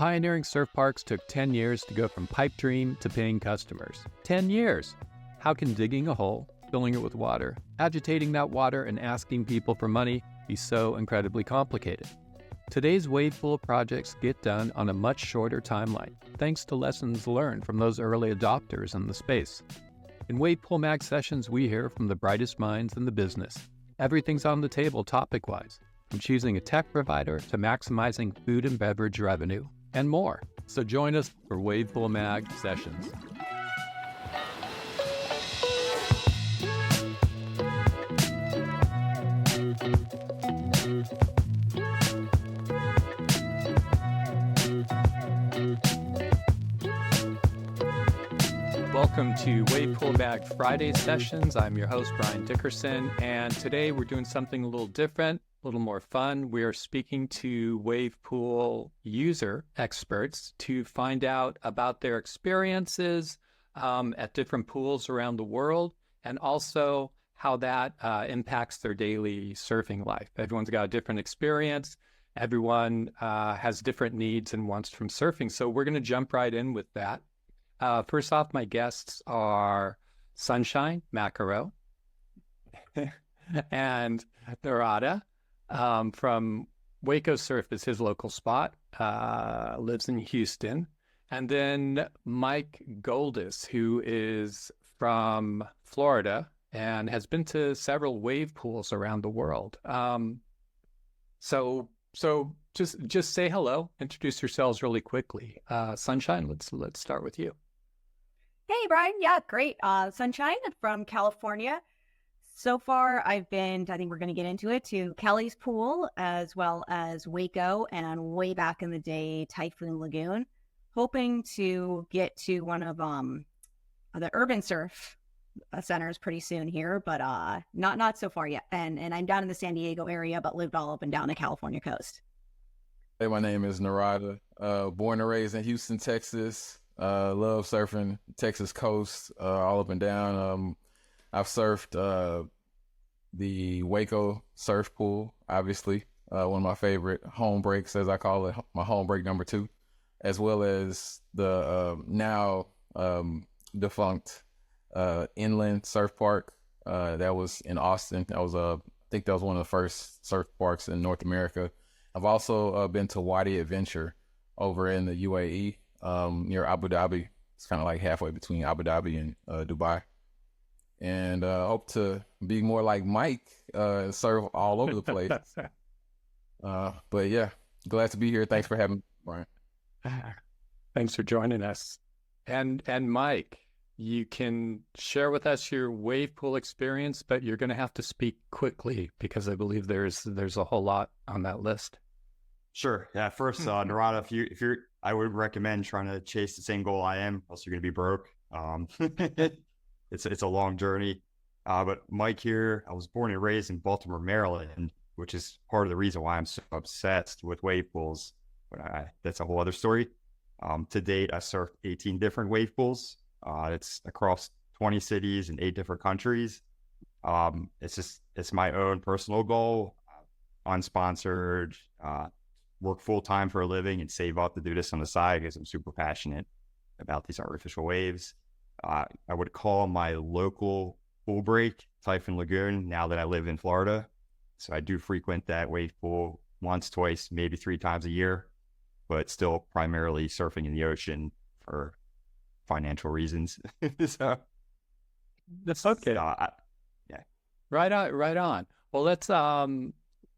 Pioneering surf parks took 10 years to go from pipe dream to paying customers. 10 years! How can digging a hole, filling it with water, agitating that water, and asking people for money be so incredibly complicated? Today's wave pool projects get done on a much shorter timeline, thanks to lessons learned from those early adopters in the space. In Wave Pool Mag sessions, we hear from the brightest minds in the business. Everything's on the table topic-wise, from choosing a tech provider to maximizing food and beverage revenue, and more. So join us for Wave Pool Mag sessions. Welcome to Wave Pool Mag Friday sessions. I'm your host, Brian Dickerson, and today we're doing something a little different, a little more fun. We are speaking to wave pool user experts to find out about their experiences at different pools around the world, and also how that impacts their daily surfing life. Everyone's got a different experience. Everyone has different needs and wants from surfing. So we're going to jump right in with that. First off, my guests are Sunshine Macaro and Naradah from Waco Surf is his local spot, lives in Houston. And then Mike Goldis, who is from Florida and has been to several wave pools around the world. So just say hello, introduce yourselves really quickly. Sunshine, let's start with you. Hey, Brian. Yeah, great. Sunshine from California. So far, I've been, I think we're going to get into it, to Kelly's Pool, as well as Waco, and way back in the day, Typhoon Lagoon. Hoping to get to one of the urban surf centers pretty soon here, but not so far yet. And I'm down in the San Diego area, but lived all up and down the California coast. Hey, my name is Naradah. Born and raised in Houston, Texas. Love surfing Texas coast, all up and down. I've surfed the Waco surf pool, obviously, one of my favorite home breaks, as I call it, my home break number 2, as well as the now defunct inland surf park that was in Austin. That was I think that was one of the first surf parks in North America. I've also been to Wadi Adventure over in the UAE, near Abu Dhabi. It's kind of like halfway between Abu Dhabi and Dubai. And hope to be more like Mike, serve all over the place. But yeah, glad to be here. Thanks for having me, Brian. Thanks for joining us. And Mike, you can share with us your wave pool experience, but you're going to have to speak quickly because I believe there's a whole lot on that list. Sure. Yeah. First, Naradah, if you're, I would recommend trying to chase the same goal I am, else you're going to be broke. It's a long journey. But Mike here, I was born and raised in Baltimore, Maryland, which is part of the reason why I'm so obsessed with wave pools. But that's a whole other story. To date, I surfed 18 different wave pools. It's across 20 cities in 8 different countries. It's my own personal goal, unsponsored, work full time for a living and save up to do this on the side because I'm super passionate about these artificial waves. I would call my local pool break Typhoon Lagoon now that I live in Florida. So I do frequent that wave pool once, twice, maybe 3 times a year, but still primarily surfing in the ocean for financial reasons. So that's okay. Yeah. Right on. Well,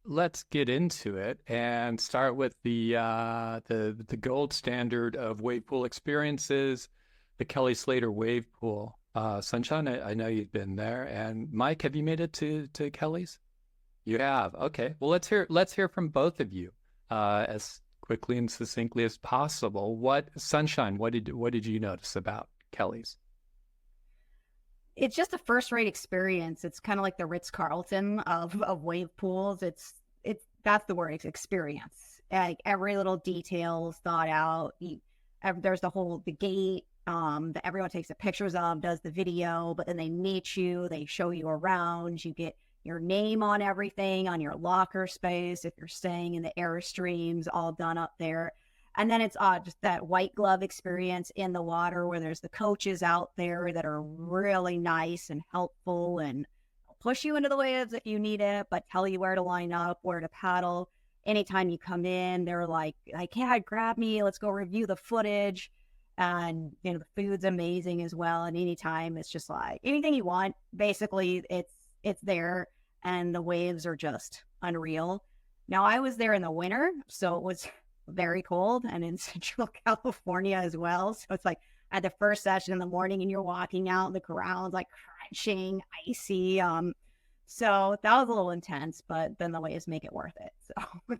let's get into it and start with the gold standard of wave pool experiences, the Kelly Slater wave pool. Sunshine, I know you've been there. And Mike, have you made it to Kelly's? You have. Okay. Well, let's hear from both of you as quickly and succinctly as possible. Sunshine, what did you notice about Kelly's? It's just a first-rate experience. It's kind of like the Ritz-Carlton of wave pools. That's the word, it's experience. Like every little detail is thought out. There's the gate that everyone takes the pictures of, does the video, but then they meet you, they show you around, you get your name on everything, on your locker space, if you're staying in the Airstreams, all done up there. And then it's just that white glove experience in the water where there's the coaches out there that are really nice and helpful and push you into the waves if you need it, but tell you where to line up, where to paddle. Anytime you come in, they're like, yeah, grab me. Let's go review the footage. And, the food's amazing as well. And anytime it's just like anything you want, basically it's there. And the waves are just unreal. Now I was there in the winter, so it was very cold and in Central California as well. So it's like at the first session in the morning and you're walking out, the ground's like crunching, icy. So that was a little intense, but then the waves make it worth it. So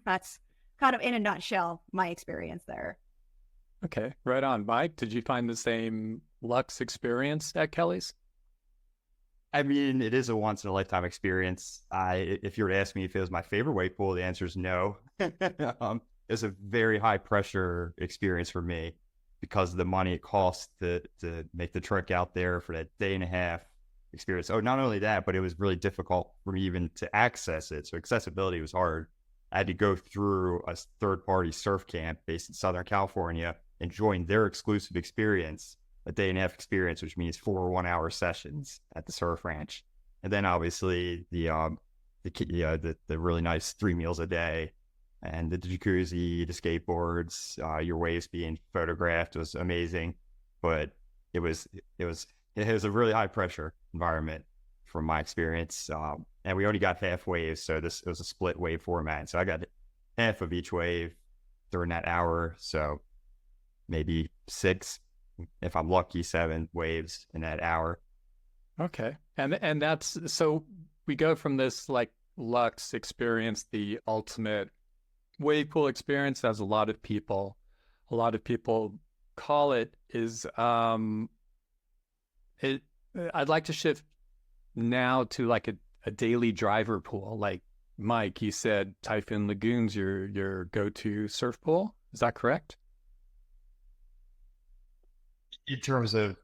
that's kind of in a nutshell my experience there. Okay, right on. Mike, did you find the same Lux experience at Kelly's? I mean, it is a once in a lifetime experience. If you were to ask me if it was my favorite wave pool, the answer is no. It's a very high pressure experience for me because of the money it costs to make the trek out there for that day and a half experience. Oh, not only that, but it was really difficult for me even to access it. So accessibility was hard. I had to go through a third-party surf camp based in Southern California and join their exclusive experience, a day and a half experience, which means 4 1-hour sessions at the surf ranch. And then obviously the really nice 3 meals a day and the jacuzzi, the skateboards, your waves being photographed was amazing. But it was a really high pressure environment from my experience. And we only got half waves. So it was a split wave format. So I got half of each wave during that hour. So maybe 6, if I'm lucky, 7 waves in that hour. Okay. And that's, so we go from this like Lux experience, the ultimate wave pool experience, as a lot of people call it, is I'd like to shift now to like a daily driver pool. Like Mike, you said Typhoon Lagoon's your go-to surf pool. Is that correct? In terms of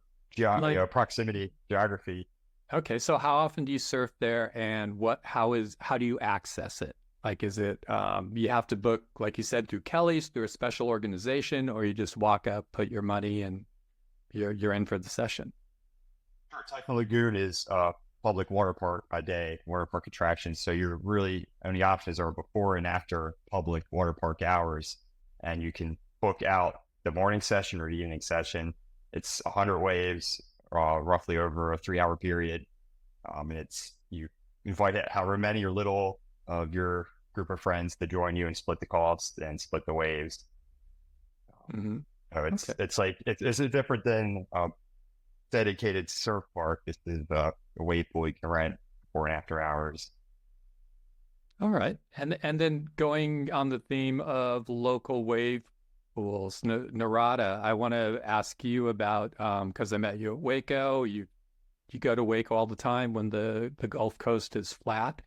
proximity, geography. Okay, so how often do you surf there, and how do you access it? Like, is it you have to book, like you said, through Kelly's, through a special organization, or you just walk up, put your money, and you're in for the session? Sure. Typhoon Lagoon is a public water park water park attraction. So your really only options are before and after public water park hours, and you can book out the morning session or the evening session. It's 100 waves, roughly over a 3-hour period. And you invite however many or little of your group of friends to join you and split the cost and split the waves. Mm-hmm. So it's different than a dedicated surf park. This is a wave pool you can rent before and after hours. All right, and then going on the theme of local wave pools, Naradah, I want to ask you about, because I met you at Waco. You go to Waco all the time when the Gulf Coast is flat.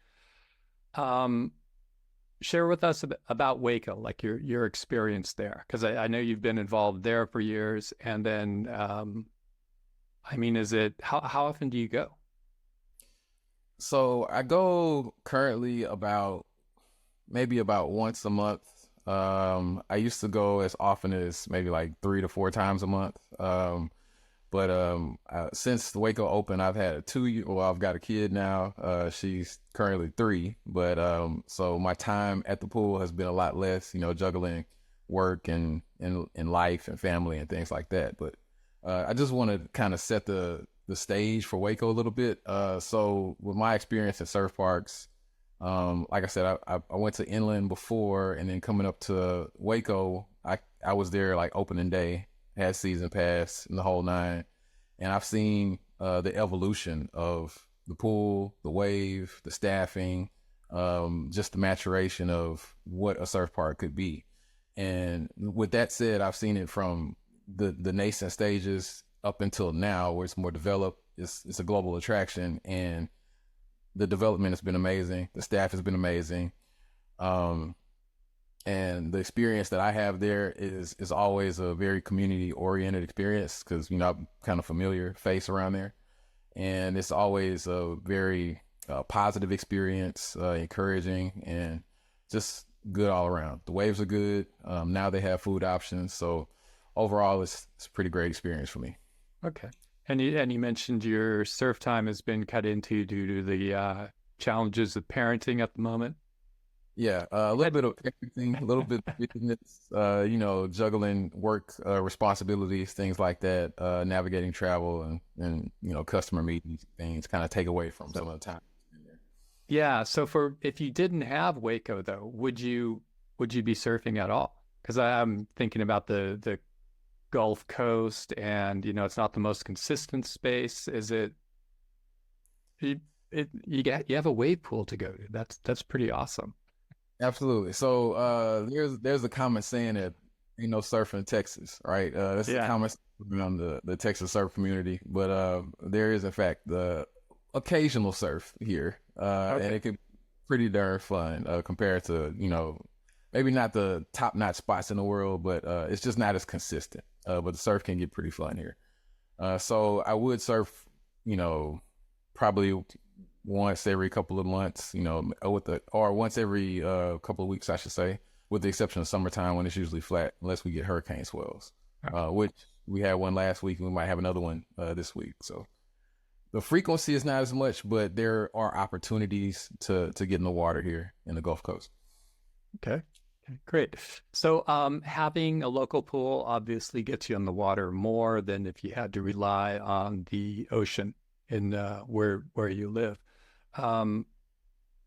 Share with us about Waco, like your experience there, because I know you've been involved there for years. And then, I mean, how often do you go? So I go currently maybe about once a month. I used to go as often as maybe like 3 to 4 times a month. But since the Waco opened, I've had I've got a kid now. She's currently 3, but so my time at the pool has been a lot less, juggling work and life and family and things like that. But I just want to kind of set the stage for Waco a little bit. So with my experience at surf parks, like I said, I went to Inland before, and then coming up to Waco, I was there like opening day, had season pass and the whole 9. And I've seen the evolution of the pool, the wave, the staffing, just the maturation of what a surf park could be. And with that said, I've seen it from the nascent stages up until now, where it's more developed. It's a global attraction, and the development has been amazing. The staff has been amazing. And the experience that I have there is always a very community-oriented experience, because, I'm kind of familiar face around there. And it's always a very positive experience, encouraging, and just good all around. The waves are good. Now they have food options. So overall, it's a pretty great experience for me. Okay. And you mentioned your surf time has been cut into due to the challenges of parenting at the moment. Yeah, a little bit of everything, a little bit of business, juggling work responsibilities, things like that, navigating travel and customer meetings, things kind of take away from some of the time. Yeah. So if you didn't have Waco though, would you be surfing at all? Because I'm thinking about the Gulf Coast, and it's not the most consistent space. Is it? You have a wave pool to go to. That's pretty awesome. Absolutely. So there's a common saying that ain't no surf in Texas, right? That's a common saying on the Texas surf community, but there is in fact the occasional surf here, and it can be pretty darn fun compared to maybe not the top-notch spots in the world, but it's just not as consistent. But the surf can get pretty fun here. So I would surf, probably once every couple of months, or once every couple of weeks, I should say, with the exception of summertime when it's usually flat, unless we get hurricane swells, which we had one last week and we might have another one this week. So the frequency is not as much, but there are opportunities to get in the water here in the Gulf Coast. Okay, great. So having a local pool obviously gets you on the water more than if you had to rely on the ocean in where you live.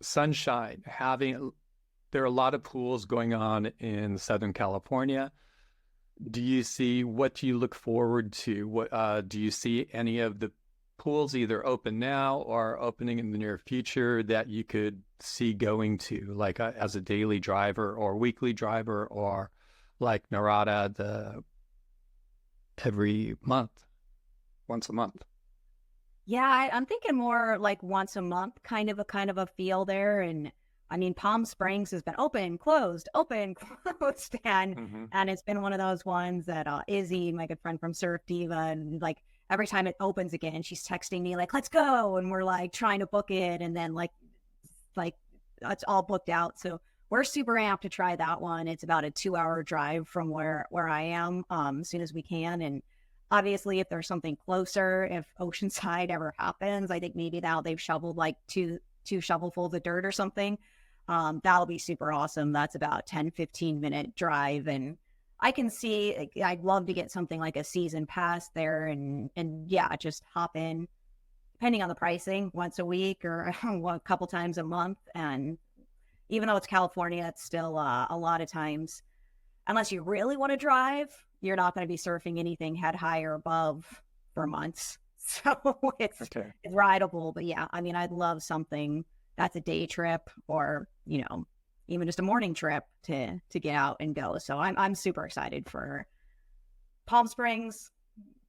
Sunshine, there are a lot of pools going on in Southern California. What do you look forward to? What do you see any of the pools either open now or opening in the near future that you could see going to, like as a daily driver or weekly driver, or like Naradah every month, once a month? Yeah, I'm thinking more like once a month, kind of a feel there. And I mean, Palm Springs has been open, closed, and it's been one of those ones that Izzy, my good friend from Surf Diva, and like every time it opens again, she's texting me like, "Let's go," and we're like trying to book it, and then like it's all booked out. So we're super amped to try that one. It's about a 2-hour drive from where I am, as soon as we can. And obviously, if there's something closer, if Oceanside ever happens, I think maybe now they've shoveled like two shovelfuls of dirt or something. That'll be super awesome. That's about 10-15 minute drive. And I can see, like, I'd love to get something like a season pass there and yeah, just hop in, depending on the pricing, once a week or a couple times a month. And even though it's California, it's still a lot of times, unless you really want to drive, you're not going to be surfing anything head high or above for months. So it's rideable. But yeah, I mean, I'd love something that's a day trip or, even just a morning trip to get out and go. So I'm super excited for Palm Springs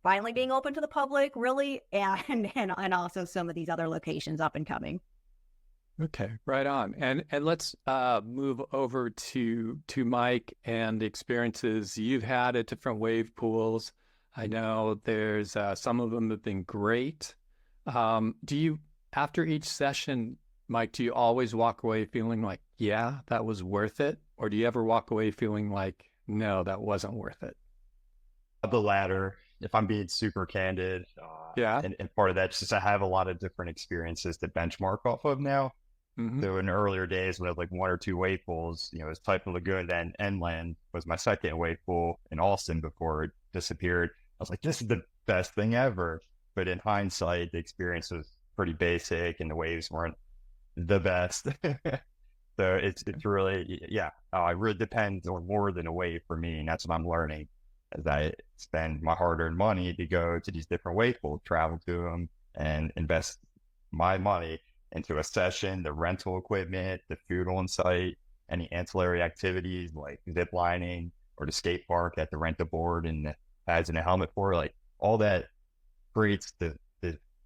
finally being open to the public, really, and also some of these other locations up and coming. Okay, right on. And let's move over to Mike and the experiences you've had at different wave pools. I know there's some of them have been great. After each session, Mike, do you always walk away feeling like, yeah, that was worth it? Or do you ever walk away feeling like, no, that wasn't worth it? The latter, if I'm being super candid. And part of that's just I have a lot of different experiences to benchmark off of now. Mm-hmm. So in earlier days when I had like 1 or 2 wave pools, it was Typhoon Lagoon, then Inland was my second wave pool in Austin before it disappeared. I was like, this is the best thing ever. But in hindsight, the experience was pretty basic and the waves weren't the best. So it's really, it really depends on more than a wave for me. And that's what I'm learning as I spend my hard-earned money to go to these different wave pools, travel to them and invest my money into a session, the rental equipment, the food on site, any ancillary activities like zip lining or the skate park at the rent a board and the pads and a helmet for, like all that creates the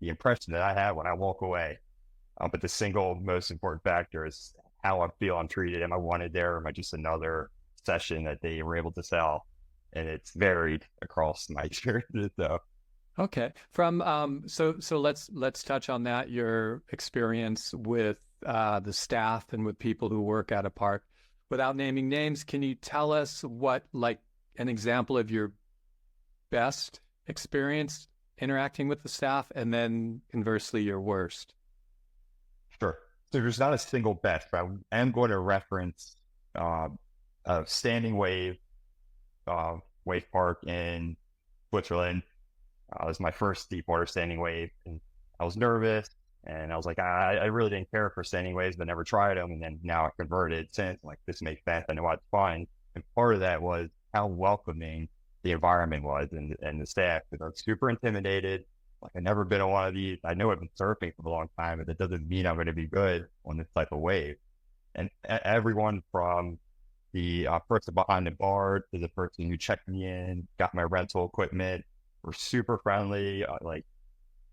impression that I have when I walk away. But the single most important factor is how I feel I'm treated. Am I wanted there? Or am I just another session that they were able to sell? And it's varied across my experiences. So. Okay. So let's touch on that. Your experience with the staff and with people who work at a park. without naming names, can you tell us what, like, an example of your best experience interacting with the staff, and then conversely your worst? Sure. So there's not a single best, but I am going to reference a standing wave wave park in Switzerland. It was my first deep water standing wave, and I was nervous, and I was like, I really didn't care for standing waves, but never tried them. And then now I converted since, like, this makes sense. I know it's fine. And part of that was how welcoming the environment was, and the staff, because I was super intimidated. Like, I've never been on one of these. I know I've been surfing for a long time, but that doesn't mean I'm going to be good on this type of wave. And everyone from the person behind the bar to the person who checked me in, got my rental equipment, were super friendly, like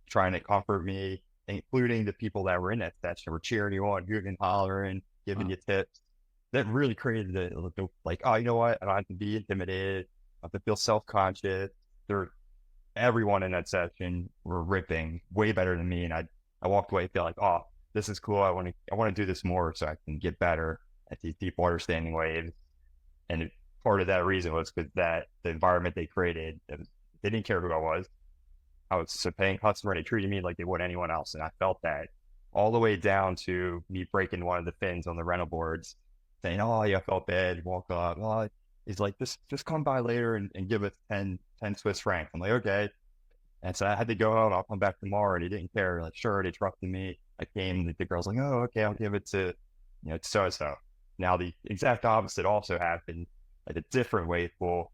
trying to comfort me, including the people that were in that session were cheering you on, hooting and hollering, giving you tips. That really created the like, oh, you know what? I don't have to be intimidated. I don't have to feel self-conscious. Everyone in that session were ripping way better than me. And I walked away feeling like, oh, this is cool. I want to do this more so I can get better at these deep water standing waves. And part of that reason was because that the environment they created, they didn't care who I was. I was a paying customer, and they treated me like they would anyone else. And I felt that all the way down to me breaking one of the fins on the rental boards, saying, oh, yeah, I felt bad. Walk up. Oh, he's like, just come by later and give us 10 Swiss francs. I'm like, okay. And so I had to go out. I'll come back tomorrow. And he didn't care. Like, sure, they trusted me. I came. The girl's like, oh, okay, I'll give it to, so-and-so. Now, the exact opposite also happened, like a different wave pool,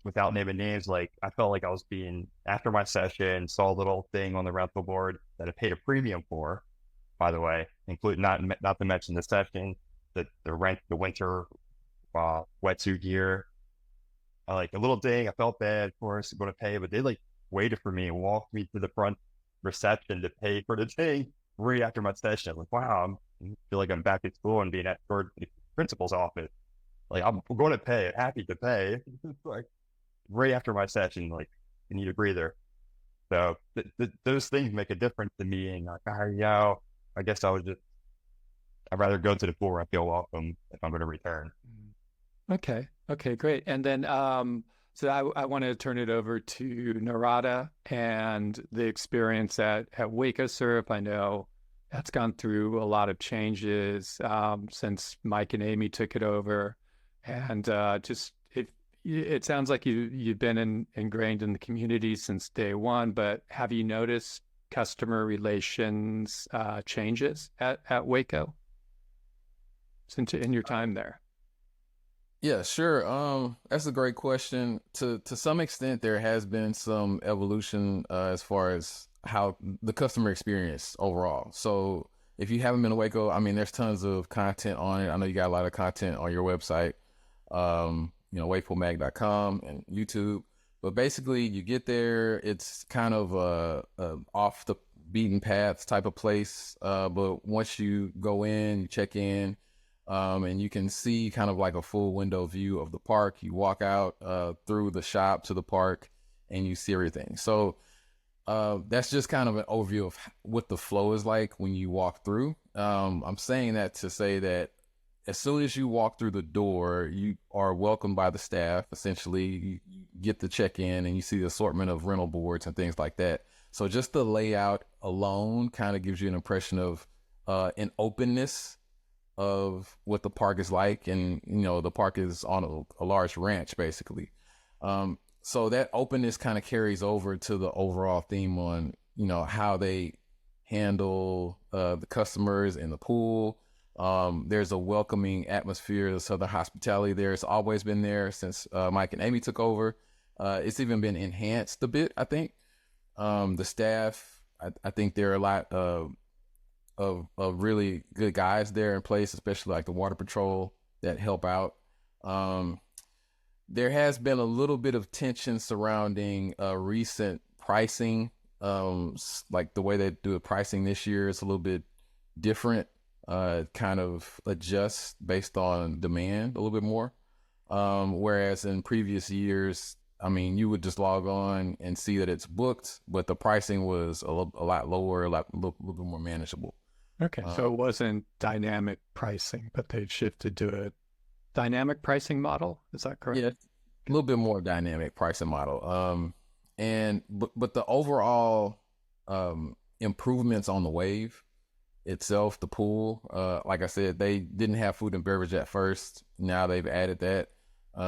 without naming names. Like, I felt like I was after my session, saw a little thing on the rental board that I paid a premium for, by the way, including not to mention the session, the winter wetsuit gear. Like a little ding, I felt bad, of course, going to pay, but they like waited for me and walked me to the front reception to pay for the thing right after my session. I'm like, wow, I feel like I'm back at school and being escorted to the principal's office. Like, I'm going to pay, happy to pay. Like, right after my session, like, I need a breather. So those things make a difference to me. And like, I guess I'd rather go to the pool where I feel welcome if I'm going to return. Okay, great. And then, so I want to turn it over to Naradah and the experience at Waco Surf. I know that's gone through a lot of changes since Mike and Amy took it over, and it sounds like you've been ingrained in the community since day one. But have you noticed customer relations changes at Waco since in your time there? Yeah, sure. That's a great question. To some extent, there has been some evolution as far as how the customer experience overall. So if you haven't been to Waco, I mean, there's tons of content on it. I know you got a lot of content on your website, wakepoolmag.com and YouTube. But basically, you get there, it's kind of a off the beaten path type of place. But once you go in, you check in, and you can see kind of like a full window view of the park. You walk out through the shop to the park, and you see everything. So that's just kind of an overview of what the flow is like when you walk through. I'm saying that to say that as soon as you walk through the door, you are welcomed by the staff. Essentially, you get the check-in, and you see the assortment of rental boards and things like that. So just the layout alone kind of gives you an impression of an openness of what the park is like. And the park is on a large ranch basically, so that openness kind of carries over to the overall theme on how they handle the customers in the pool. There's a welcoming atmosphere. The Southern hospitality there, it's always been there since Mike and Amy took over. It's even been enhanced a bit, I think. The staff, I think there are a lot of really good guys there in place, especially like the water patrol that help out. There has been a little bit of tension surrounding recent pricing. Like the way they do the pricing this year is a little bit different, kind of adjusts based on demand a little bit more. Whereas in previous years, I mean, you would just log on and see that it's booked, but the pricing was a lot lower, a little bit more manageable. Okay, so it wasn't dynamic pricing, but they shifted to a dynamic pricing model. Is that correct? Yeah, a little bit more dynamic pricing model. But the overall improvements on the wave itself, the pool, like I said, they didn't have food and beverage at first. Now they've added that.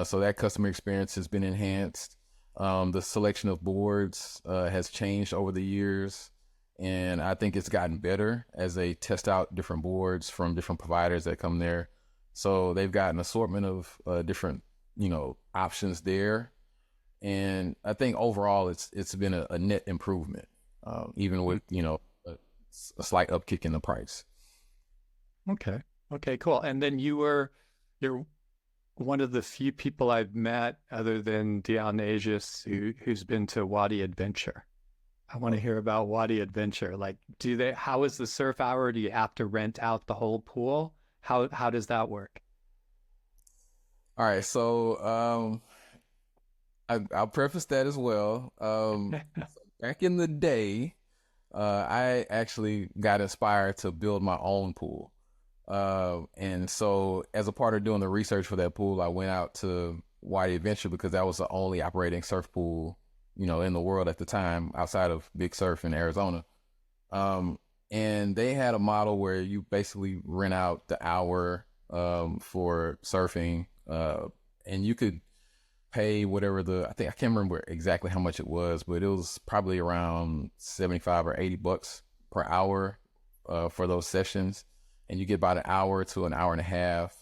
So that customer experience has been enhanced. The selection of boards has changed over the years. And I think it's gotten better as they test out different boards from different providers that come there. So they've got an assortment of different, options there. And I think overall it's been a net improvement, even with, a slight upkick in the price. Okay. Okay, cool. And then you're one of the few people I've met other than Dionysius who's been to Wadi Adventure. I want to hear about Wadi Adventure. Like, how is the surf hour? Do you have to rent out the whole pool? How does that work? All right. So, I'll preface that as well. Back in the day, I actually got inspired to build my own pool. And so as a part of doing the research for that pool, I went out to Wadi Adventure because that was the only operating surf pool, in the world at the time outside of Big Surf in Arizona. And they had a model where you basically rent out the hour, for surfing, and you could pay whatever I can't remember exactly how much it was, but it was probably around 75 or $80 per hour, for those sessions. And you get about an hour to an hour and a half,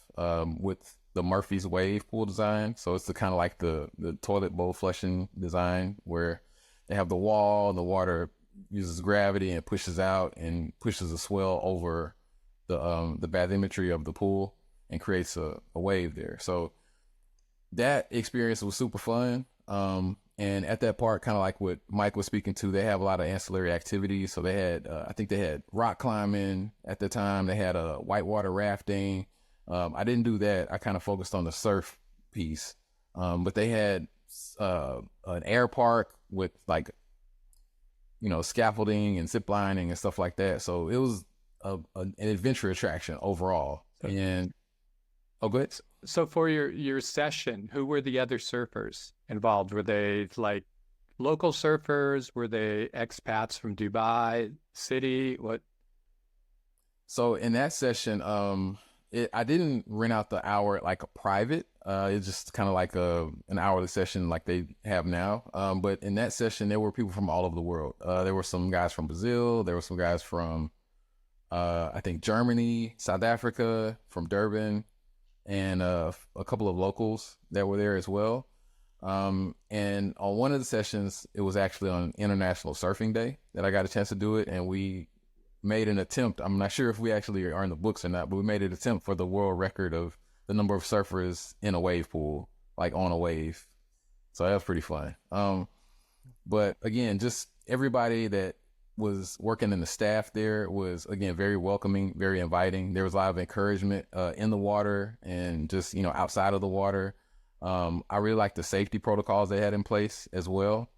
with the Murphy's Wave pool design. So it's kind of like the toilet bowl flushing design where they have the wall and the water uses gravity and pushes out and pushes a swell over the bathymetry of the pool and creates a wave there. So that experience was super fun. And at that park, kind of like what Mike was speaking to, they have a lot of ancillary activities. So they had, I think they had rock climbing at the time. They had a whitewater rafting. I didn't do that. I kind of focused on the surf piece. But they had an air park with scaffolding and zip lining and stuff like that. So it was an adventure attraction overall. And oh, go ahead. So for your session, who were the other surfers involved? Were they like local surfers? Were they expats from Dubai City? What? So in that session, I didn't rent out the hour like a private. It's just kind of like an hourly session like they have now. But in that session, there were people from all over the world. There were some guys from Brazil. There were some guys from, I think, Germany, South Africa, from Durban, and a couple of locals that were there as well. And on one of the sessions, it was actually on International Surfing Day that I got a chance to do it. And we made an attempt. I'm not sure if we actually are in the books or not, but we made an attempt for the world record of the number of surfers in a wave pool, like on a wave. So that was pretty fun. But again, just everybody that was working in the staff there was, again, very welcoming, very inviting. There was a lot of encouragement in the water and just, outside of the water. I really liked the safety protocols they had in place as well,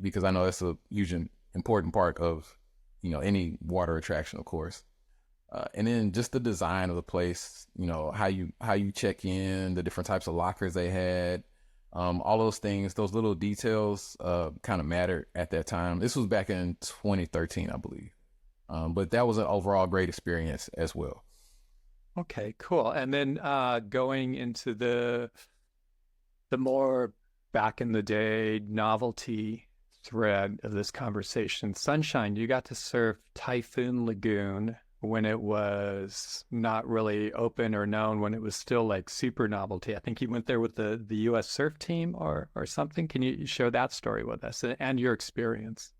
because I know that's a huge and important part of, any water attraction, of course. And then just the design of the place, how you check in, the different types of lockers they had. All those things, those little details kind of mattered at that time. This was back in 2013, I believe. But that was an overall great experience as well. Okay, cool. And then going into the more back in the day novelty thread of this conversation, Sunshine, you got to surf Typhoon Lagoon when it was not really open or known, when it was still like super novelty. I think you went there with the U.S. surf team or something. Can you share that story with us and your experience?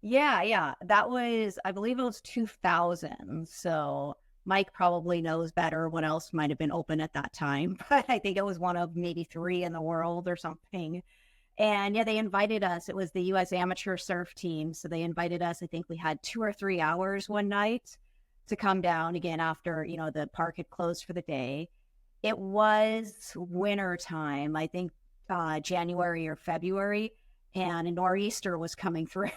Yeah. That was, I believe it was 2000. So Mike probably knows better what else might have been open at that time, but I think it was one of maybe 3 in the world or something. And yeah, they invited us. It was the U.S. amateur surf team. So they invited us. I think we had 2 or 3 hours one night to come down again after, the park had closed for the day. It was winter time, I think January or February. and a nor'easter was coming through.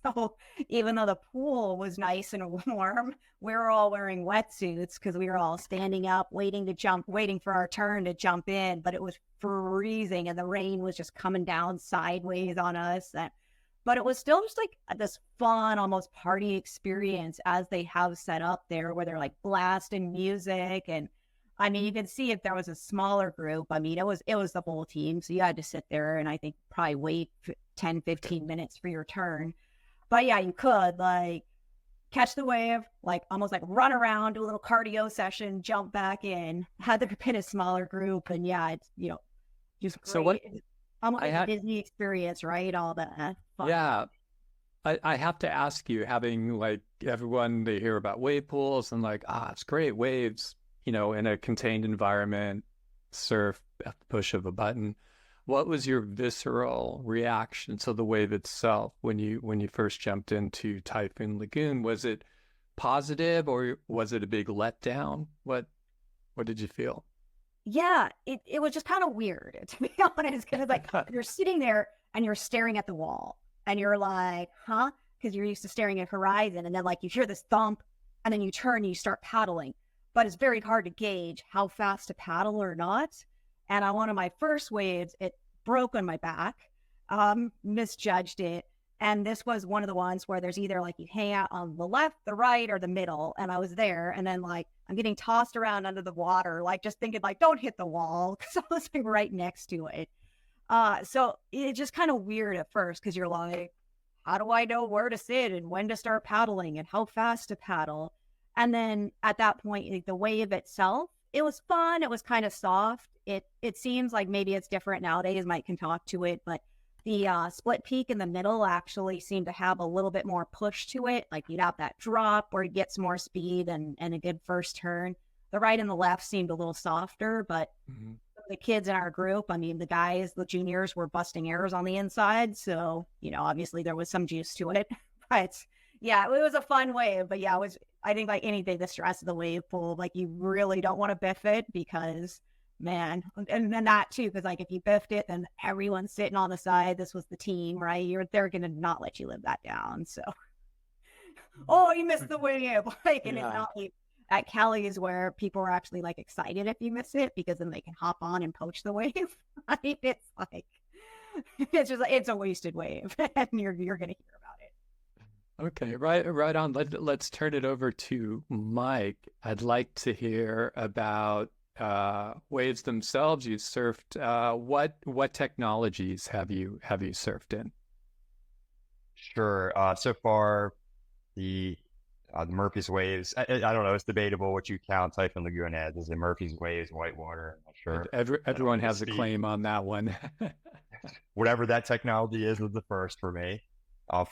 So even though the pool was nice and warm, we were all wearing wetsuits because we were all standing up, waiting for our turn to jump in. But it was freezing and the rain was just coming down sideways on us. But it was still just like this fun, almost party experience as they have set up there where they're like blasting music. And I mean, you can see if there was a smaller group, I mean, it was the whole team. So you had to sit there and I think probably wait 10, 15 minutes for your turn. But yeah, you could like catch the wave, like almost like run around, do a little cardio session, jump back in, had to pin a smaller group. And yeah, it's, just great. So what almost like a Disney experience, right? All that fun. Yeah. I have to ask you, having like everyone, they hear about wave pools and like, it's great, waves, in a contained environment, surf at the push of a button. What was your visceral reaction to the wave itself when you first jumped into Typhoon Lagoon? Was it positive or was it a big letdown? What did you feel? Yeah, it was just kind of weird, to be honest, because like you're sitting there and you're staring at the wall and you're like, huh? Because you're used to staring at horizon, and then like you hear this thump and then you turn and you start paddling. But it's very hard to gauge how fast to paddle or not. And on one of my first waves, it broke on my back, misjudged it. And this was one of the ones where there's either like you hang out on the left, the right, or the middle. And I was there. And then like I'm getting tossed around under the water, like just thinking like, don't hit the wall, because I was like right next to it. So it's just kind of weird at first because you're like, how do I know where to sit and when to start paddling and how fast to paddle? And then at that point, like, the wave itself, it was fun. It was kind of soft. It seems like maybe it's different nowadays. Mike can talk to it, but the split peak in the middle actually seemed to have a little bit more push to it. Like you'd have that drop where it gets more speed and a good first turn. The right and the left seemed a little softer, but the kids in our group, I mean, the juniors were busting errors on the inside. So, obviously there was some juice to it. But yeah, it was a fun wave. But yeah, I think like anything, the stress of the wave pool, like you really don't want to biff it because, man, and then that too, because like if you biffed it, then everyone's sitting on the side. This was the team, right? They're going to not let you live that down. So, oh, you missed the wave. Like, and it's not like at Cali's where people are actually like excited if you miss it because then they can hop on and poach the wave. I mean, it's like, it's a wasted wave and you're going to hear about it. Okay, right on. Let's turn it over to Mike. I'd like to hear about waves themselves. You surfed. What technologies have you surfed in? Sure. So far, the Murphy's waves. I don't know. It's debatable what you count Typhoon Lagoon as. Is it Murphy's waves, whitewater? I'm not sure. Everyone has a claim on that one. Whatever that technology is was the first for me.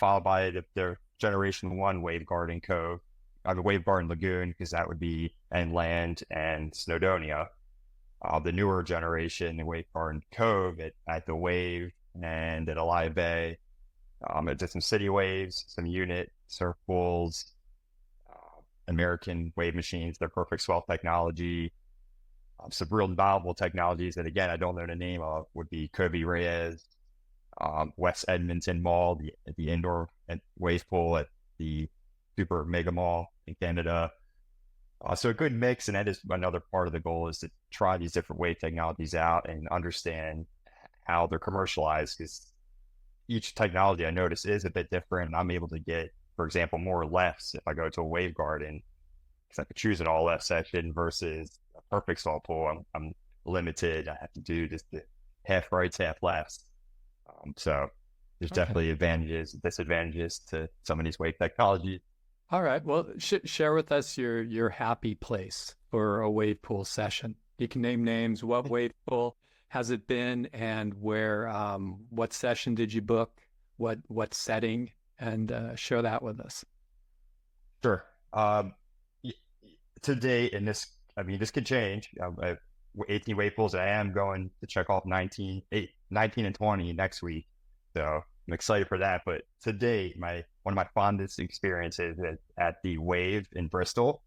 Followed by their Generation 1 Wave Garden Cove, the Wave Garden Lagoon, because that would be Inland and Snowdonia. The newer generation, Wave Garden Cove at the Wave and at Elia Bay. I did some city waves, some unit surf pools, American wave machines, their perfect swell technology. Some real novel technologies that, again, I don't know the name of, would be Kobe Reyes, West Edmonton Mall, the indoor wave pool at the Super Mega Mall in Canada. So a good mix, and that is another part of the goal, is to try these different wave technologies out and understand how they're commercialized, because each technology I notice is a bit different. And I'm able to get, for example, more lefts if I go to a wave garden, because I could choose an all left session versus a perfect swell pool. I'm limited. I have to do just the half rights, half lefts. So there's definitely advantages, disadvantages to some of these wave technologies. All right. Well, share with us your happy place for a wave pool session. You can name names. What wave pool has it been, and where? What session did you book? What setting? And share that with us. Sure. To date, and this could change. I have 18 wave pools. I am going to check off 19 and 20 next week. So I'm excited for that. But to date, one of my fondest experiences is at the Wave in Bristol,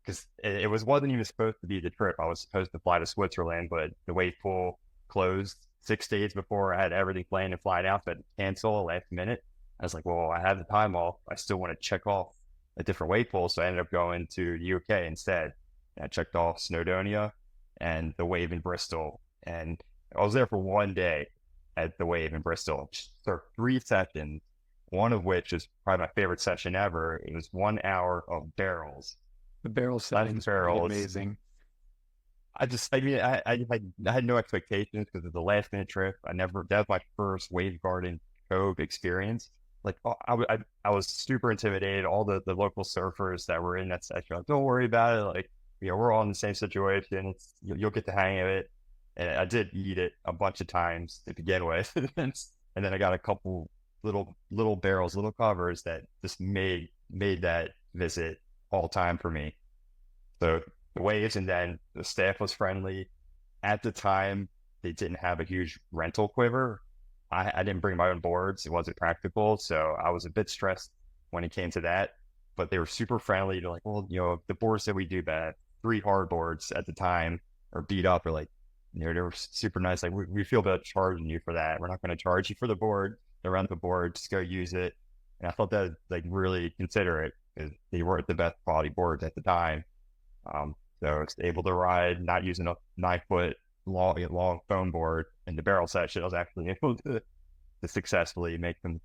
because it wasn't even supposed to be the trip. I was supposed to fly to Switzerland, but the wave pool closed 6 days before I had everything planned and flying out, but cancel last minute. I was like, well, I have the time off. I still want to check off a different wave pool. So I ended up going to the UK instead. And I checked off Snowdonia and the wave in Bristol. And I was there for 1 day at the wave in Bristol. So 3 sessions, one of which is probably my favorite session ever. It was 1 hour of barrels. The barrel setting is amazing. I had no expectations because of the last minute trip. That was my first Wave Garden Cove experience. Like, I was super intimidated. All the local surfers that were in that section, like, don't worry about it. Like, we're all in the same situation. You'll get the hang of it. And I did eat it a bunch of times to begin with. And then I got a couple little barrels, little covers that just made that visit all time for me. So the waves, and then the staff was friendly. At the time, they didn't have a huge rental quiver. I didn't bring my own boards. It wasn't practical. So I was a bit stressed when it came to that, but they were super friendly. They're like, well, the boards that we do, bad 3 hard boards at the time are beat up, or like, they were super nice. Like, we feel about charging you for that. We're not going to charge you for the board. They're on the board, just go use it. And I thought that, like, really considerate, because they weren't the best quality boards at the time. So I was able to ride, not using a 9-foot long foam board in the barrel section. I was actually able to successfully make some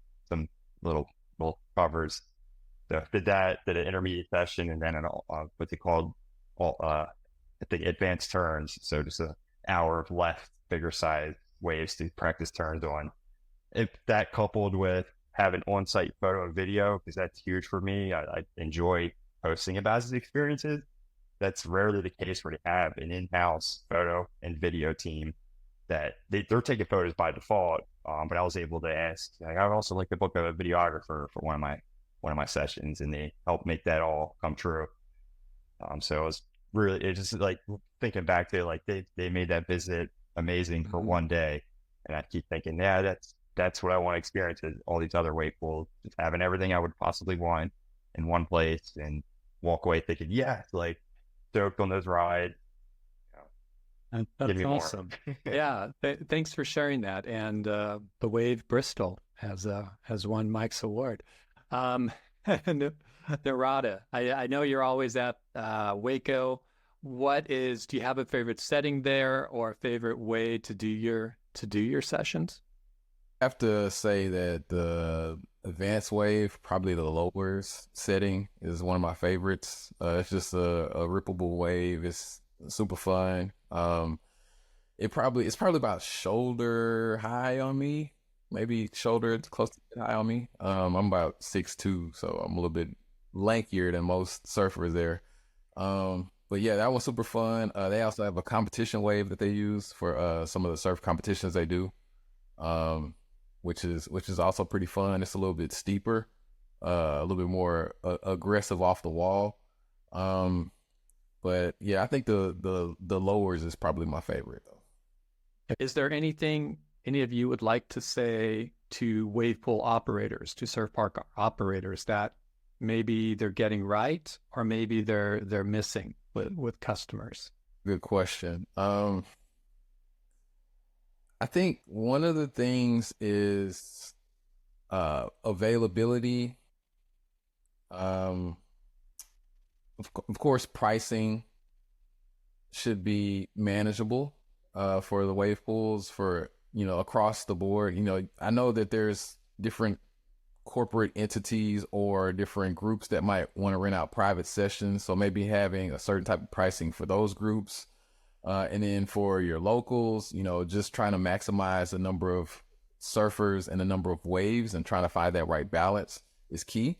little covers. So did an intermediate session, and then what they called I think advanced turns. So just an hour of left, bigger size waves to practice turns on. If that coupled with having on-site photo and video, because that's huge for me. I enjoy posting about these experiences. That's rarely the case where they have an in-house photo and video team that they're taking photos by default. But I was able to ask, like, I would also like to book a videographer for one of my sessions, and they helped make that all come true. So it's just like thinking back to, like, they made that visit amazing for 1 day. And I keep thinking, yeah, that's what I want to experience at all these other wave pools, just having everything I would possibly want in one place, and walk away thinking, yeah, like, stoked on those rides. That's awesome. Yeah. Thanks for sharing that. And the Wave Bristol has won Mike's award. And Naradah, I know you're always at Waco. Do you have a favorite setting there, or a favorite way to do your sessions? I have to say that the advanced wave, probably the lowers setting, is one of my favorites. It's just a rippable wave. It's super fun. It's probably about shoulder high on me, maybe shoulder close to high on me. I'm about 6'2", so I'm a little bit lankier than most surfers there. But yeah, that was super fun. They also have a competition wave that they use for some of the surf competitions they do, which is also pretty fun. It's a little bit steeper, a little bit more aggressive off the wall. But yeah, I think the lowers is probably my favorite though. Is there anything any of you would like to say to wave pool operators, to surf park operators, that maybe they're getting right, or maybe they're missing with customers? Good question. I think one of the things is availability. Of course, pricing should be manageable for the wave pools, for, across the board. I know that there's different corporate entities or different groups that might want to rent out private sessions. So maybe having a certain type of pricing for those groups. And then for your locals, just trying to maximize the number of surfers and the number of waves, and trying to find that right balance is key.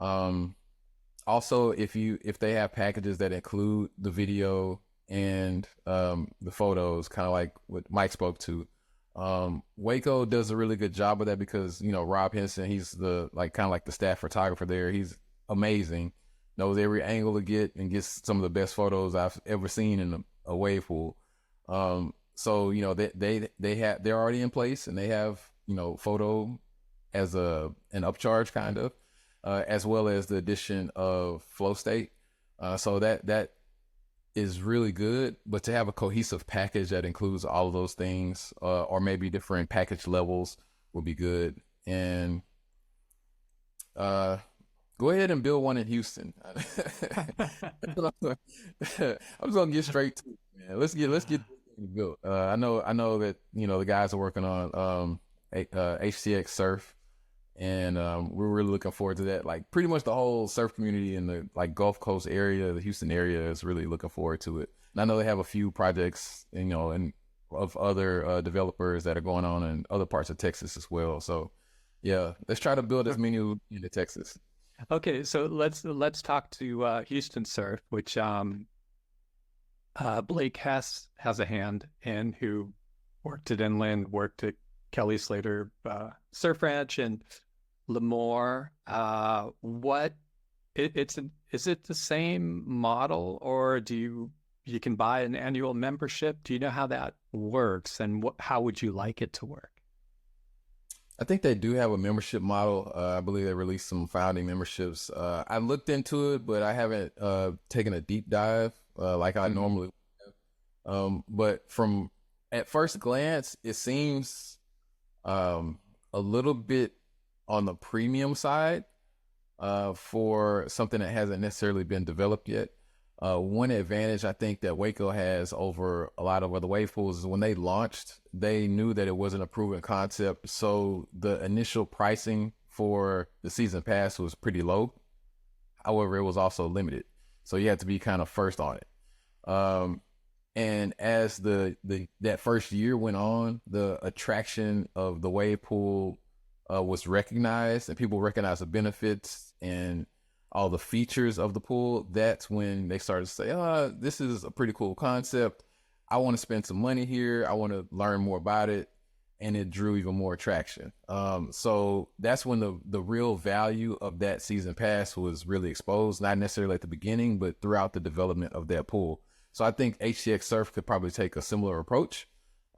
Also, if they have packages that include the video and the photos, kind of like what Mike spoke to, Waco does a really good job of that, because Rob Henson, he's kind of like the staff photographer there. He's amazing, knows every angle to get, and gets some of the best photos I've ever seen in a wave pool. So they're already in place, and they have photo as an upcharge kind of, as well as the addition of flow state. So that is really good, but to have a cohesive package that includes all of those things, or maybe different package levels would be good. And go ahead and build one in Houston. I'm just gonna get straight to it, man. Let's get this thing built. I know that the guys are working on HTX Surf, and we're really looking forward to that. Like pretty much the whole surf community in the like Gulf Coast area, the Houston area is really looking forward to it. And I know they have a few projects, and of other developers that are going on in other parts of Texas as well. So yeah, let's try to build as many into Texas. Okay, so let's talk to Houston Surf, which Blake has a hand in, who worked at Inland, worked at Kelly Slater Surf Ranch and Lemoore. Is it the same model, or do you can buy an annual membership? Do you know how that works, and how would you like it to work? I think they do have a membership model. I believe they released some founding memberships. I looked into it, but I haven't taken a deep dive like I normally would. But from at first glance, it seems a little bit on the premium side for something that hasn't necessarily been developed yet. One advantage I think that Waco has over a lot of other wave pools is when they launched, they knew that it wasn't a proven concept. So the initial pricing for the season pass was pretty low. However, it was also limited. So you had to be kind of first on it. And as that first year went on, the attraction of the wave pool was recognized, and people recognized the benefits and all the features of the pool. That's when they started to say, this is a pretty cool concept. I want to spend some money here. I want to learn more about it. And it drew even more traction. So that's when the real value of that season pass was really exposed, not necessarily at the beginning, but throughout the development of that pool. So I think HTX Surf could probably take a similar approach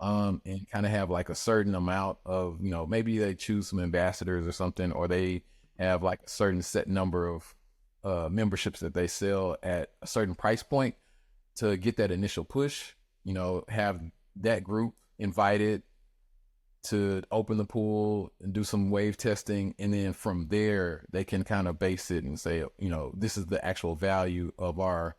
and kind of have like a certain amount of, maybe they choose some ambassadors or something, or they have like a certain set number of memberships that they sell at a certain price point to get that initial push, have that group invited to open the pool and do some wave testing. And then from there, they can kind of base it and say, this is the actual value of our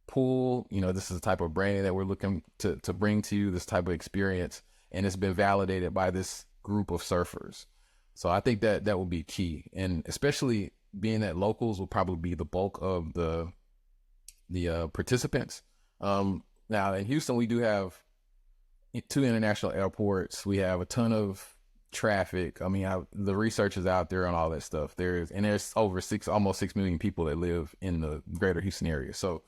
pool. This is the type of branding that we're looking to bring to you, this type of experience. And it's been validated by this group of surfers. So I think that will be key. And especially being that locals will probably be the bulk of the participants. Now in Houston, we do have 2 international airports. We have a ton of traffic. I mean, the research is out there on all that stuff. There's over almost 6 million people that live in the greater Houston area. So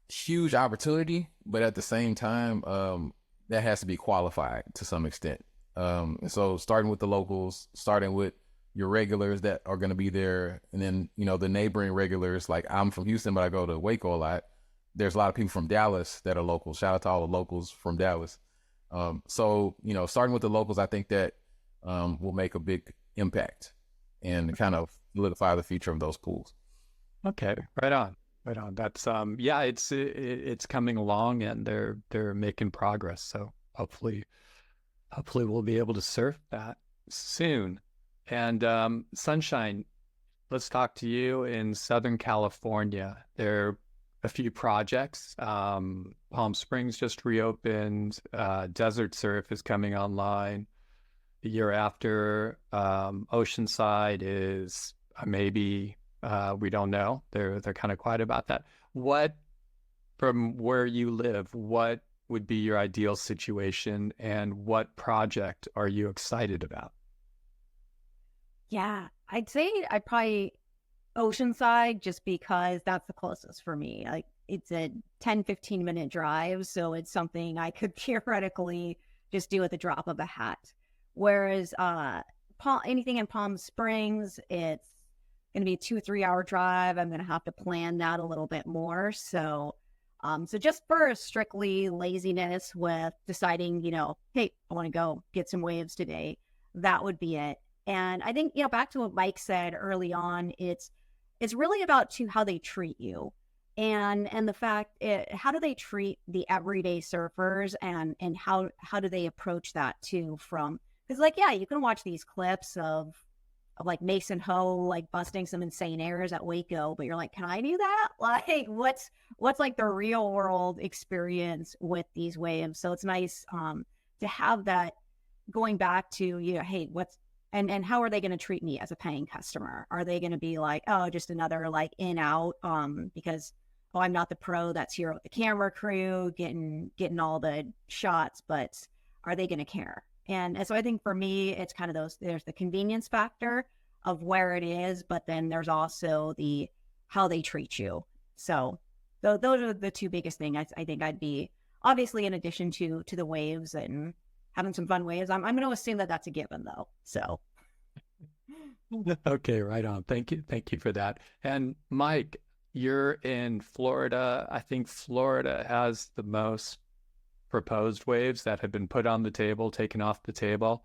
huge opportunity, but at the same time, that has to be qualified to some extent. So starting with the locals, starting with your regulars that are going to be there, and then the neighboring regulars. Like I'm from Houston, but I go to Waco a lot. There's a lot of people from Dallas that are locals. Shout out to all the locals from Dallas. So starting with the locals, I think that will make a big impact and kind of solidify the future of those pools. Okay, right on. That's it's coming along, and they're making progress. So hopefully we'll be able to surf that soon. And Sunshine, let's talk to you in Southern California. There are a few projects. Palm Springs just reopened. Desert Surf is coming online the year after. Oceanside is maybe, we don't know. They're kind of quiet about that. From where you live, what would be your ideal situation, and what project are you excited about? Yeah, I'd say I'd probably Oceanside, just because that's the closest for me. Like it's a 10-15 minute drive, so it's something I could theoretically just do at the drop of a hat. Whereas anything in Palm Springs, it's going to be a 2-3 hour drive. I'm going to have to plan that a little bit more. So just for strictly laziness with deciding, hey, I want to go get some waves today, that would be it. And I think, back to what Mike said early on, it's really about how they treat you. and the fact how do they treat the everyday surfers, and how do they approach that too? From, because like, yeah, you can watch these clips of like Mason Ho like busting some insane airs at Waco, but you're like, can I do that? Like, what's like the real world experience with these waves? So it's nice to have that, going back to, hey, what's, and how are they going to treat me as a paying customer? Are they going to be like, oh, just another like in out because, oh, I'm not the pro that's here with the camera crew getting all the shots, but are they going to care? And so I think for me, it's kind of there's the convenience factor of where it is, but then there's also the how they treat you. So those are the two biggest things. I think I'd be, obviously, in addition to the waves and having some fun waves, I'm going to assume that that's a given though. So. Okay, right on. Thank you for that. And Mike, you're in Florida. I think Florida has the most proposed waves that have been put on the table, taken off the table.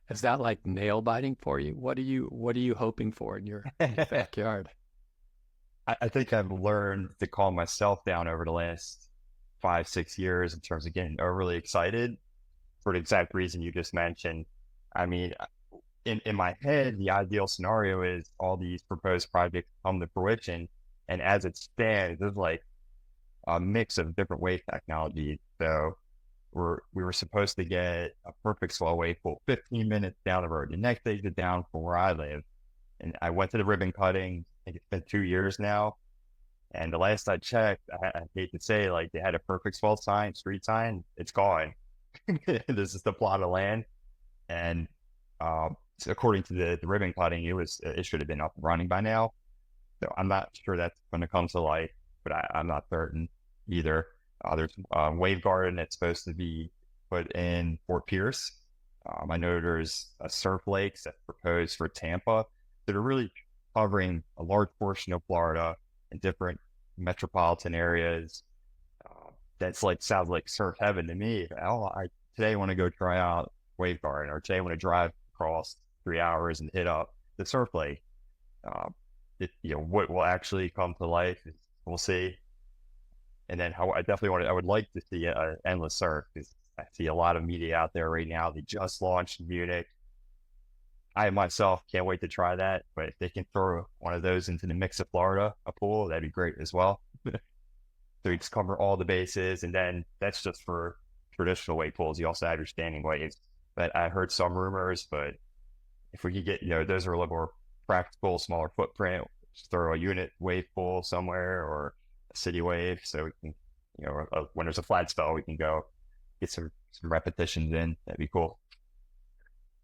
Is that like nail biting for you? What are you hoping for in your backyard? I think I've learned to calm myself down over the last 5-6 years in terms of getting overly excited for the exact reason you just mentioned. I mean, in my head, the ideal scenario is all these proposed projects come to fruition, and as it stands, there's like a mix of different wave technologies. So we were supposed to get a perfect slow wave pool 15 minutes down the road. The next day is down from where I live. And I went to the ribbon cutting. I think it's been 2 years now. And the last I checked, I hate to say, like, they had a perfect swell sign, street sign. It's gone. This is the plot of land. And so according to the ribbon cutting, it should have been up and running by now. So I'm not sure that's going to come to life, but I'm not certain either. There's Wave Garden that's supposed to be put in Fort Pierce. I know there's a surf lakes that's proposed for Tampa that are really covering a large portion of Florida and different metropolitan areas. That's like, sounds like surf heaven to me. Today I want to go try out Wave Garden, or today I want to drive across 3 hours and hit up the surf lake. What will actually come to life, we'll see. And then I would like to see endless surf, because I see a lot of media out there right now. They just launched in Munich. I myself can't wait to try that, but if they can throw one of those into the mix of Florida, a pool, that'd be great as well. So you just cover all the bases, and then that's just for traditional wave pools. You also have your standing waves. But I heard some rumors, but if we could get, those are a little more practical, smaller footprint, just throw a unit wave pool somewhere, or a city wave, so we can, when there's a flat spell, we can go get some repetitions in. That'd be cool.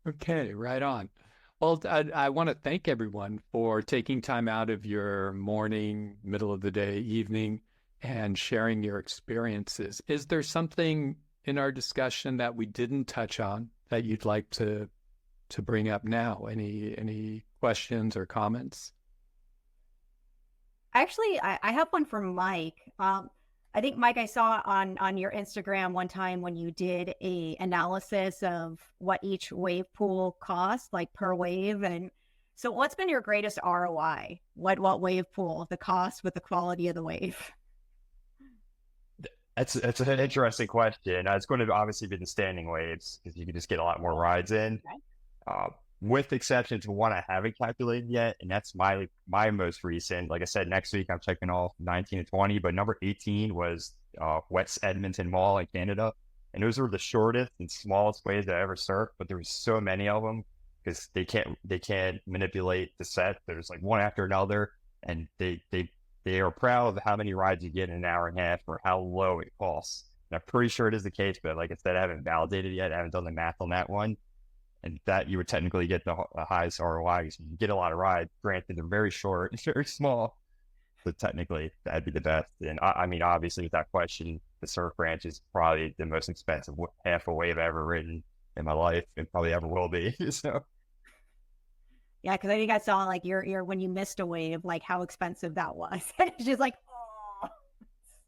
Okay, right on. Well, I want to thank everyone for taking time out of your morning, middle of the day, evening, and sharing your experiences. Is there something in our discussion that we didn't touch on that you'd like to bring up now? Any questions or comments? Actually, I have one for Mike. I think, Mike, I saw on your Instagram one time when you did a analysis of what each wave pool costs, like per wave. And so what's been your greatest ROI? What wave pool, the cost with the quality of the wave? That's an interesting question. It's going to obviously be the standing waves, because you can just get a lot more rides in. Okay. With exception to one I haven't calculated yet, and that's my most recent. Like I said, next week I'm checking off 19 and 20, but number 18 was West Edmonton Mall in Canada, and those were the shortest and smallest waves I ever surfed. But there was so many of them, because they can't manipulate the set. There's like one after another, and they are proud of how many rides you get in an hour and a half, or how low it costs. And I'm pretty sure it is the case, but like I said, I haven't validated yet. I haven't done the math on that one. And that you would technically get the highest ROI, because you get a lot of rides. Granted, they're very short and very small, but technically that'd be the best. And I mean, obviously, without question, the surf branch is probably the most expensive half a wave I've ever ridden in my life, and probably ever will be. So, yeah, because I think I saw like your when you missed a wave, like how expensive that was. It's just like, oh,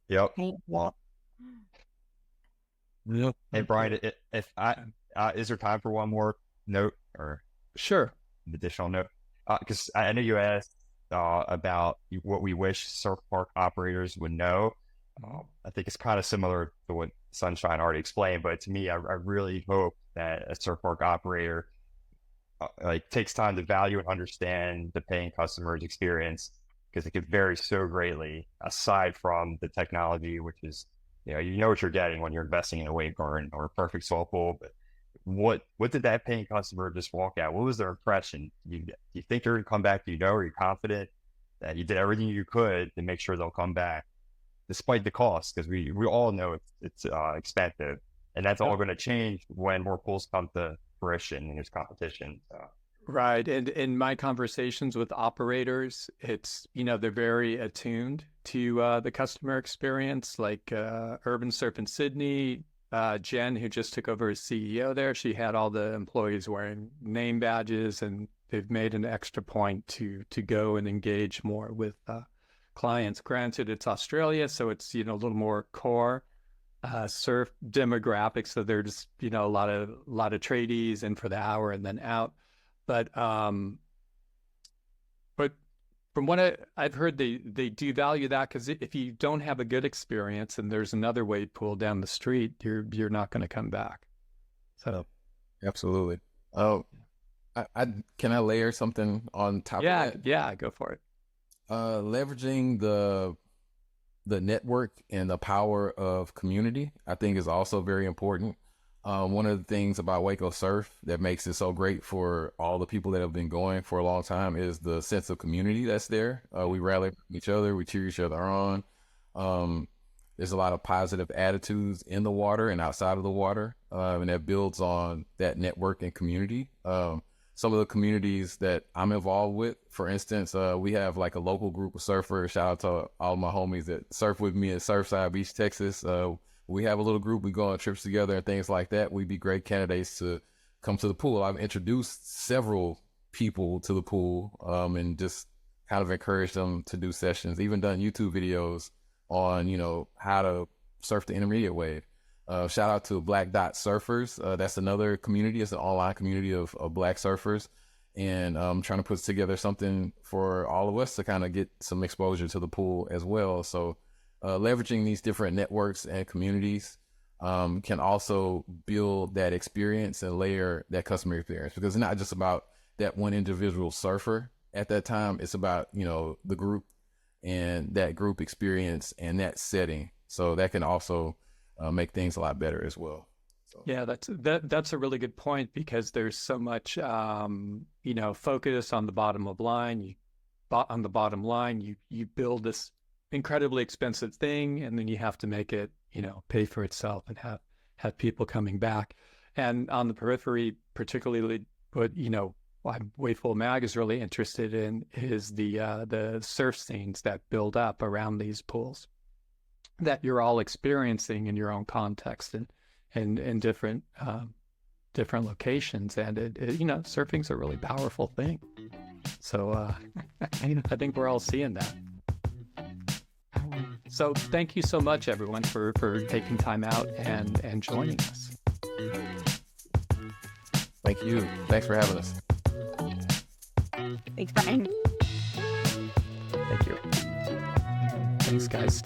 yep. Painful. Yep. Hey, Brian, is there time for one more note, or sure, an additional note? Because I know you asked about what we wish surf park operators would know. I think it's kind of similar to what Sunshine already explained, but to me, I really hope that a surf park operator takes time to value and understand the paying customer's experience, because it could vary so greatly aside from the technology, which is, you know what you're getting when you're investing in a wave garden or a perfect swell pool. But what did that paying customer just walk out? What was their impression? You think they're going to come back? Are you confident that you did everything you could to make sure they'll come back, despite the cost? Because we all know it's expensive, and that's all going to change when more pools come to fruition and there's competition. So. Right. And in my conversations with operators, it's, they're very attuned to the customer experience, like Urban Surf in Sydney. Jen, who just took over as CEO there, she had all the employees wearing name badges, and they've made an extra point to go and engage more with clients. Granted, it's Australia, so it's, a little more core surf demographic. So there's, a lot of tradies in for the hour and then out. But from what I've heard, they do value that, because if you don't have a good experience and there's another wave pool down the street, you're not going to come back. So, absolutely. Oh, can I layer something on top of that? Yeah, go for it. Leveraging the network and the power of community, I think, is also very important. One of the things about Waco Surf that makes it so great for all the people that have been going for a long time is the sense of community that's there. We rally around each other, we cheer each other on. There's a lot of positive attitudes in the water and outside of the water, and that builds on that network and community. Some of the communities that I'm involved with, for instance, we have like a local group of surfers. Shout out to all my homies that surf with me at Surfside Beach, Texas. We have a little group. We go on trips together and things like that. We'd be great candidates to come to the pool. I've introduced several people to the pool and just kind of encouraged them to do sessions, even done YouTube videos on, how to surf the intermediate wave. Shout out to Black Dot Surfers. That's another community. It's an online community of Black surfers. And I'm trying to put together something for all of us to kind of get some exposure to the pool as well. So leveraging these different networks and communities can also build that experience and layer that customer experience, because it's not just about that one individual surfer at that time. It's about, the group and that group experience and that setting. So that can also make things a lot better as well. So. Yeah, that's a really good point, because there's so much, focus on the bottom line. On the bottom line, you build this incredibly expensive thing, and then you have to make it, pay for itself and have people coming back. And on the periphery, particularly what, Waveful Mag is really interested in is the surf scenes that build up around these pools that you're all experiencing in your own context and different locations. And surfing's a really powerful thing. So I think we're all seeing that. So thank you so much, everyone, for taking time out and joining us. Thank you. Thanks for having us. Thanks, Brian. Thank you. Thanks, guys.